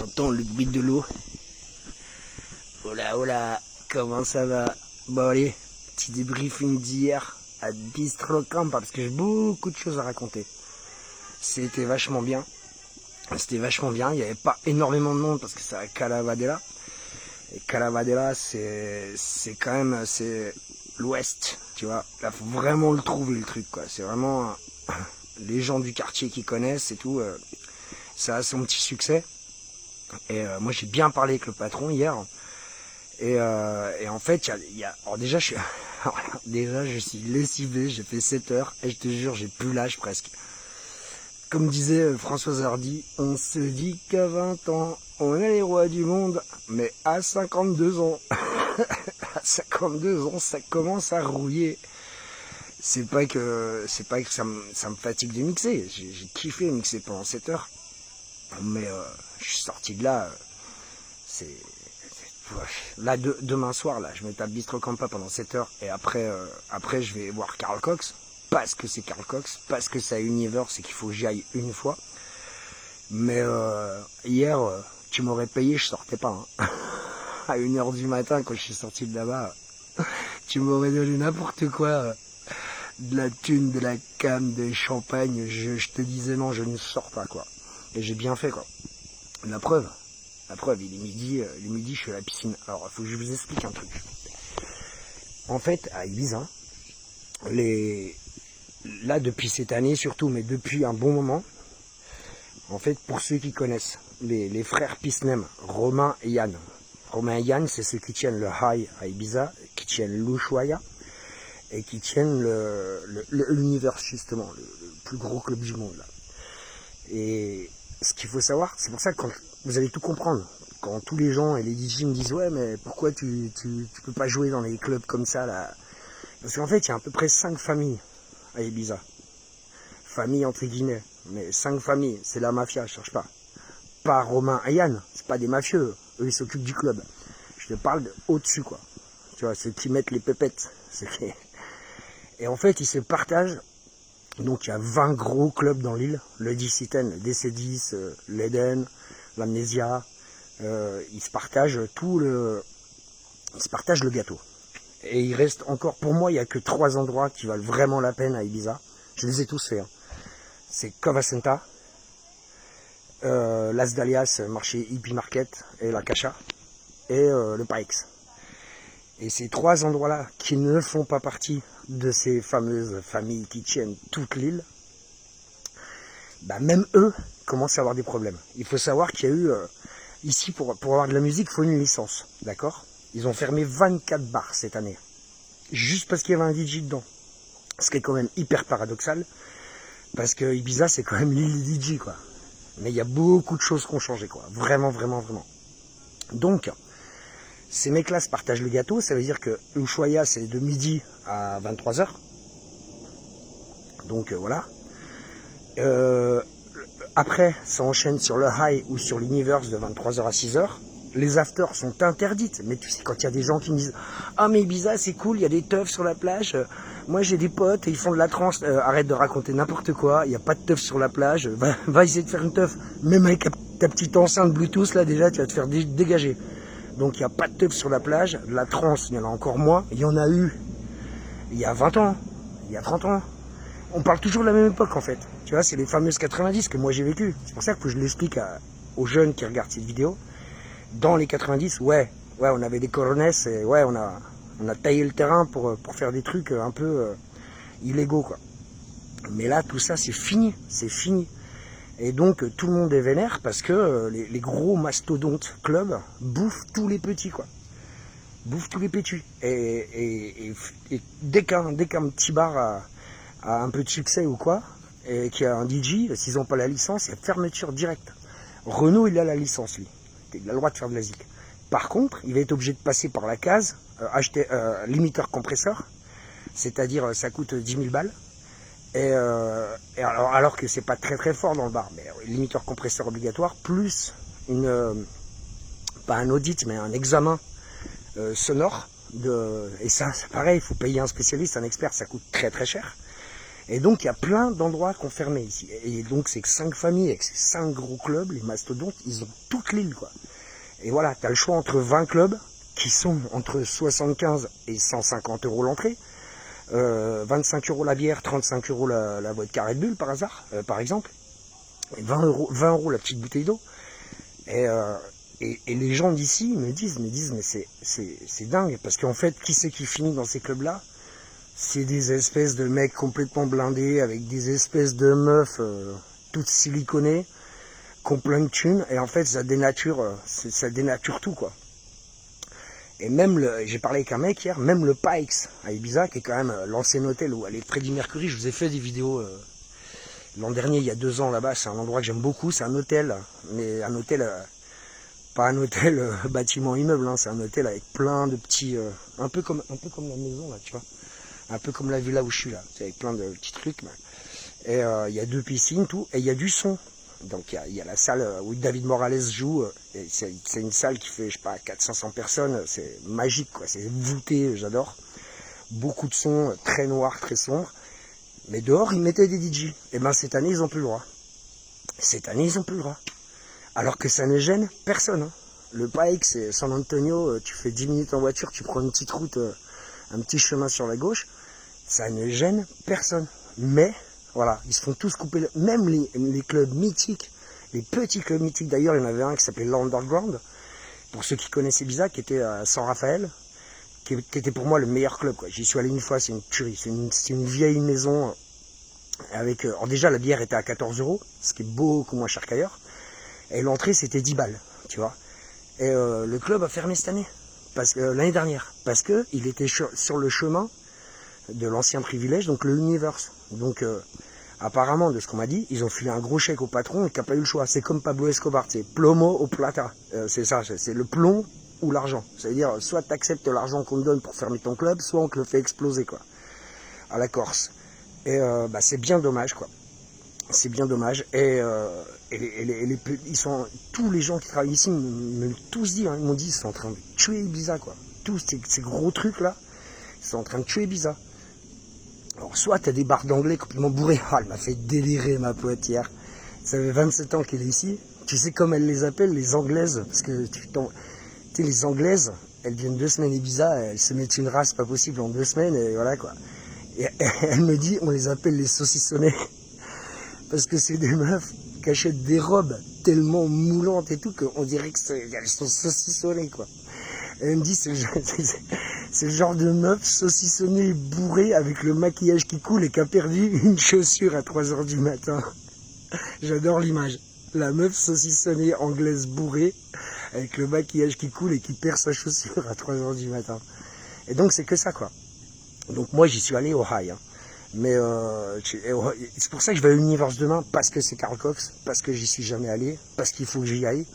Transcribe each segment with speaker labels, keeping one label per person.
Speaker 1: T'entends le bruit de l'eau? Oh là, comment ça va? Bon allez, petit débriefing d'hier à Bistro Camp parce que j'ai beaucoup de choses à raconter. C'était vachement bien. Il n'y avait pas énormément de monde parce que c'est à Calavadella. Et Calavadella, c'est quand même, c'est l'ouest, tu vois. Là, faut vraiment le trouver, le truc, quoi. C'est vraiment les gens du quartier qui connaissent et tout. Ça a son petit succès. Et moi, j'ai bien parlé avec le patron hier. Et en fait, alors déjà, je suis lessivé, j'ai fait 7 heures. Et je te jure, j'ai plus l'âge presque. Comme disait Françoise Hardy, on se dit qu'à 20 ans, on est les rois du monde, mais à 52 ans, à 52 ans, ça commence à rouiller. C'est pas que ça me fatigue de mixer. J'ai kiffé mixer pendant 7 heures. Mais je suis sorti de là, là demain soir, là, je me tape Bistro Campa pendant 7 heures. Et après, je vais voir Carl Cox. Parce que c'est Carl Cox, parce que c'est à Universe et qu'il faut que j'y aille une fois. Mais hier, tu m'aurais payé, je sortais pas. Hein. À 1h du matin, quand je suis sorti de là-bas, tu m'aurais donné n'importe quoi. De la thune, de la cam, des champagnes. Je te disais non, je ne sors pas, quoi. Et j'ai bien fait, quoi. La preuve, il est midi, je suis à la piscine. Alors, il faut que je vous explique un truc. En fait, à Ibiza, là, depuis cette année surtout, mais depuis un bon moment, en fait, pour ceux qui connaissent, les frères Pisnem, Romain et Yann. Romain et Yann, c'est ceux qui tiennent le High à Ibiza, qui tiennent l'Ushuaïa, et qui tiennent l'univers, justement, le plus gros club du monde, là. Et ce qu'il faut savoir, c'est pour ça que quand vous allez tout comprendre, quand tous les gens et les DJ me disent « Ouais, mais pourquoi tu peux pas jouer dans les clubs comme ça, là ?» Parce qu'en fait, il y a à peu près 5 familles à Ibiza. Famille entre guillemets, mais 5 familles, c'est la mafia, je cherche pas. Pas Romain et Yann, c'est pas des mafieux, eux ils s'occupent du club. Je te parle au-dessus, quoi. Tu vois, ceux qui mettent les pépettes. Et en fait, ils se partagent. Donc il y a 20 gros clubs dans l'île, le DC-10, le DC10, l'Eden, l'Amnesia. Ils se partagent le gâteau. Et il reste encore, pour moi, il n'y a que 3 endroits qui valent vraiment la peine à Ibiza. Je les ai tous faits. Hein. C'est Covacenta, Las Dalias, marché Hippie Market, et la Cacha, et le Paix. Et ces 3 endroits-là, qui ne font pas partie de ces fameuses familles qui tiennent toute l'île, bah même eux commencent à avoir des problèmes. Il faut savoir qu'il y a eu, ici, pour avoir de la musique, il faut une licence, d'accord ? Ils ont fermé 24 bars cette année, juste parce qu'il y avait un DJ dedans. Ce qui est quand même hyper paradoxal, parce que Ibiza, c'est quand même l'île des DJ, quoi. Mais il y a beaucoup de choses qui ont changé, quoi. Vraiment, vraiment, vraiment. Donc, ces mecs-là se partagent le gâteau, ça veut dire que Ushuaïa, c'est de midi à 23h. Donc, voilà. Après, ça enchaîne sur le High ou sur l'Universe de 23h à 6h. Les afters sont interdites, mais tu sais, quand il y a des gens qui me disent « Ah, mais Ibiza, c'est cool, il y a des teufs sur la plage. Moi, j'ai des potes, et ils font de la trance. Arrête de raconter n'importe quoi. Il n'y a pas de teuf sur la plage. Va essayer de faire une teuf. Même avec ta petite enceinte Bluetooth, là, déjà, tu vas te faire dégager. Donc, il n'y a pas de teuf sur la plage. La trance, il y en a encore moins. Il y en a eu il y a 20 ans, il y a 30 ans. On parle toujours de la même époque, en fait. Tu vois, c'est les fameuses 90 que moi, j'ai vécu. C'est pour ça que je l'explique aux jeunes qui regardent cette vidéo. Dans les 90, ouais, on avait des coronesses et ouais, on a taillé le terrain pour faire des trucs un peu illégaux, quoi. Mais là, tout ça, c'est fini. Et donc, tout le monde est vénère parce que les gros mastodontes clubs bouffent tous les petits, quoi. Bouffent tous les petits. Et dès qu'un petit bar a un peu de succès ou quoi, et qu'il y a un DJ, s'ils n'ont pas la licence, il y a fermeture directe. Renault, il a la licence, lui. Il a le droit de faire de la zik. Par contre, il va être obligé de passer par la case, acheter limiteur compresseur, c'est-à-dire ça coûte 10 000 balles. Et alors que c'est pas très très fort dans le bar, mais limiteur compresseur obligatoire, plus pas un audit, mais un examen sonore. Et ça, c'est pareil, il faut payer un spécialiste, un expert, ça coûte très très cher. Et donc il y a plein d'endroits qu'on fermait ici. Et donc c'est 5 familles avec ces 5 gros clubs, les mastodontes, ils ont toute l'île quoi. Et voilà, tu as le choix entre 20 clubs qui sont entre 75 et 150 euros l'entrée, 25 euros la bière, 35 euros la vodka Red Bull par exemple, et 20 euros la petite bouteille d'eau. Et les gens d'ici me disent mais c'est dingue, parce qu'en fait, qui c'est qui finit dans ces clubs-là? C'est des espèces de mecs complètement blindés, avec des espèces de meufs toutes siliconées, qui ont plein de thunes, et en fait ça dénature tout quoi. Et même j'ai parlé avec un mec hier, même le Pikes à Ibiza, qui est quand même l'ancien hôtel où allait Freddie Mercury, je vous ai fait des vidéos l'an dernier, il y a 2 ans là-bas, c'est un endroit que j'aime beaucoup, c'est un hôtel, mais un hôtel, pas un hôtel bâtiment immeuble, hein, c'est un hôtel avec plein de petits, un peu comme la maison là, tu vois, un peu comme la villa où je suis là, avec plein de petits trucs. Et il y a 2 piscines, tout, et il y a du son. Donc il y a la salle où David Morales joue, et c'est une salle qui fait, je sais pas, 400-500 personnes, c'est magique quoi, c'est voûté, j'adore. Beaucoup de sons, très noirs, très sombres. Mais dehors, ils mettaient des DJ. Et ben cette année, ils n'ont plus le droit. Cette année, ils n'ont plus le droit. Alors que ça ne gêne personne. Hein. Le Pike, c'est San Antonio, tu fais 10 minutes en voiture, tu prends une petite route, un petit chemin sur la gauche. Ça ne gêne personne. Mais, voilà, ils se font tous couper. Même les clubs mythiques, les petits clubs mythiques. D'ailleurs, il y en avait un qui s'appelait l'Underground. Pour ceux qui connaissaient Ibiza, qui était à San Rafael. Qui était pour moi le meilleur club quoi. J'y suis allé une fois, c'est une tuerie, c'est une vieille maison avec, alors déjà la bière était à 14 euros, ce qui est beaucoup moins cher qu'ailleurs, et l'entrée c'était 10 balles, tu vois. Et le club a fermé cette année, l'année dernière, parce que il était sur le chemin de l'ancien privilège, donc le Universe. Donc apparemment, de ce qu'on m'a dit, ils ont filé un gros chèque au patron et qui n'a pas eu le choix. C'est comme Pablo Escobar, c'est plomo o plata, c'est ça, c'est le plomb ou l'argent. C'est-à-dire, soit tu acceptes l'argent qu'on te donne pour fermer ton club, soit on te le fait exploser, quoi, à la Corse. Et c'est bien dommage, quoi. C'est bien dommage. Et ils sont, tous les gens qui travaillent ici me l'ont tous dit, hein, ils m'ont dit, ils sont en train de tuer Ibiza, quoi. Tous ces gros trucs-là, ils sont en train de tuer Ibiza. Alors, soit tu as des bars d'anglais complètement bourrés. Ah, elle m'a fait délirer, ma poète, hier. Ça fait 27 ans qu'elle est ici. Tu sais comme elle les appelle, les anglaises, parce que tu sais, les anglaises, elles viennent 2 semaines Ibiza, elles se mettent une race pas possible en 2 semaines, et voilà quoi. Et elle me dit, on les appelle les saucissonnés, parce que c'est des meufs qui achètent des robes tellement moulantes et tout, qu'on dirait qu'elles sont saucissonnées quoi. Et elle me dit, c'est le genre de meuf saucissonnée, bourrée, avec le maquillage qui coule et qui a perdu une chaussure à 3h du matin. J'adore l'image. La meuf saucissonnée anglaise bourrée, avec le maquillage qui coule et qui perd sa chaussure à 3h du matin. Et donc c'est que ça quoi. Donc moi j'y suis allé au high. Hein. Mais c'est pour ça que je vais à l'Universe demain, parce que c'est Carl Cox, parce que j'y suis jamais allé, parce qu'il faut que j'y aille.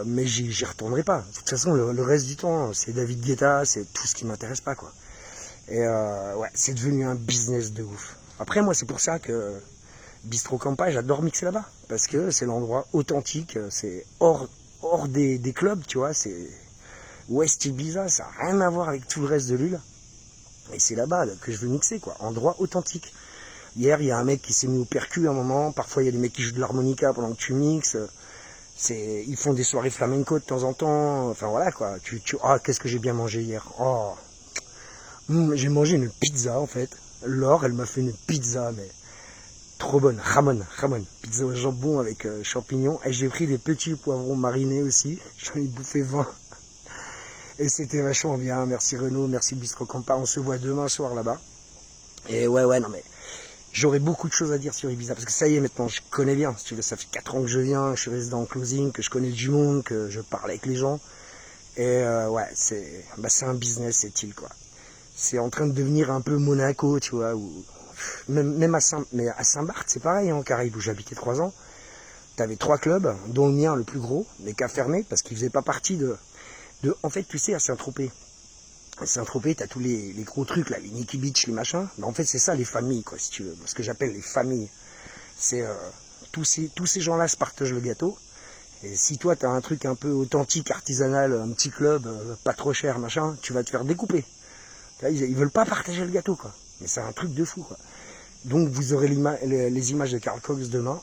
Speaker 1: Mais j'y retournerai pas. De toute façon le reste du temps c'est David Guetta, c'est tout ce qui m'intéresse pas quoi. Et ouais, c'est devenu un business de ouf. Après moi c'est pour ça que Bistro Campa, j'adore mixer là-bas, parce que c'est l'endroit authentique, c'est hors des clubs, tu vois, c'est West Ibiza, ça n'a rien à voir avec tout le reste de l'île, et c'est là-bas que je veux mixer, quoi, endroit authentique. Hier, il y a un mec qui s'est mis au percu à un moment, parfois il y a des mecs qui jouent de l'harmonica pendant que tu mixes, ils font des soirées flamenco de temps en temps, enfin voilà, quoi, qu'est-ce que j'ai bien mangé hier, j'ai mangé une pizza, en fait, Laure, elle m'a fait une pizza, mais... trop bonne, Ramon, pizza au jambon avec champignons. Et j'ai pris des petits poivrons marinés aussi, j'en ai bouffé 20. Et c'était vachement bien, merci Renaud, merci Bistro Campa, on se voit demain soir là-bas. Et ouais, non mais, j'aurais beaucoup de choses à dire sur Ibiza, parce que ça y est, maintenant je connais bien, si tu veux, ça fait 4 ans que je viens, je suis résident en closing, que je connais du monde, que je parle avec les gens. Et ouais, c'est un business cette île quoi. C'est en train de devenir un peu Monaco, tu vois, où... Même à Saint-Barth, c'est pareil, en Caraïbes, où j'habitais 3 ans. T'avais 3 clubs, dont le mien, le plus gros, mais qui a fermé, parce qu'il faisait pas partie de... En fait, tu sais, à Saint-Tropez, t'as tous les gros trucs, là, les Nikki Beach, les machins. Mais en fait, c'est ça, les familles, quoi, si tu veux. Ce que j'appelle les familles. C'est... tous ces gens-là se partagent le gâteau. Et si toi, t'as un truc un peu authentique, artisanal, un petit club, pas trop cher, machin, tu vas te faire découper. Ils veulent pas partager le gâteau, quoi. Mais c'est un truc de fou, quoi. Donc vous aurez les images de Carl Cox demain.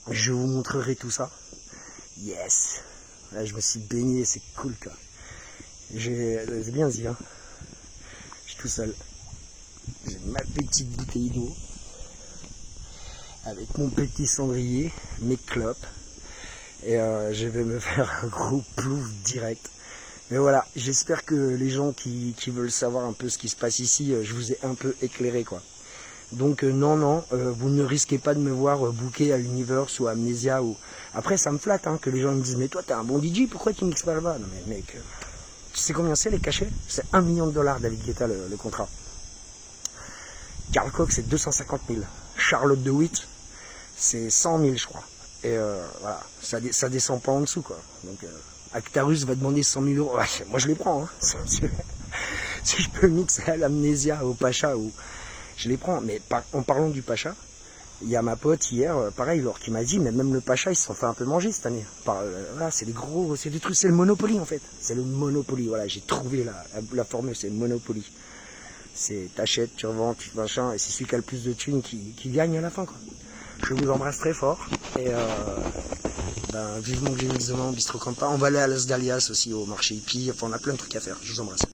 Speaker 1: Je vous montrerai tout ça. Yes. Là, je me suis baigné, c'est cool quoi. C'est bien dit, hein. Je suis tout seul. J'ai ma petite bouteille d'eau. Avec mon petit cendrier, mes clopes. Et je vais me faire un gros plouf direct. Mais voilà, j'espère que les gens qui veulent savoir un peu ce qui se passe ici, je vous ai un peu éclairé quoi. Donc non, vous ne risquez pas de me voir booker à Universe ou à Amnesia. Ou... Après ça me flatte hein, que les gens me disent mais toi t'es un bon DJ, pourquoi tu mixes pas là-bas? Non mais mec, tu sais combien c'est les cachets? C'est 1 million de dollars David Guetta le contrat. Carl Cox c'est 250 000. Charlotte DeWitt c'est 100 000 je crois. Et voilà, ça descend pas en dessous quoi. Donc Actarus va demander 100 000 euros. Ouais, moi je les prends. Hein. Si je peux mixer à l'Amnesia, au Pacha, ou je les prends. Mais en parlant du Pacha, il y a ma pote hier, pareil, alors qui m'a dit, mais même le Pacha, ils se sont fait un peu manger cette année. Voilà, c'est des gros, c'est des trucs, c'est le Monopoly en fait. C'est le Monopoly. Voilà, j'ai trouvé la formule, c'est le Monopoly. C'est t'achètes, tu revends, tu machin, et c'est celui qui a le plus de thunes qui gagne à la fin quoi. Je vous embrasse très fort et vivement que j'ai mis demain au Bistro Campa. On va aller à Las Dalias aussi au marché hippie. Enfin, on a plein de trucs à faire. Je vous embrasse.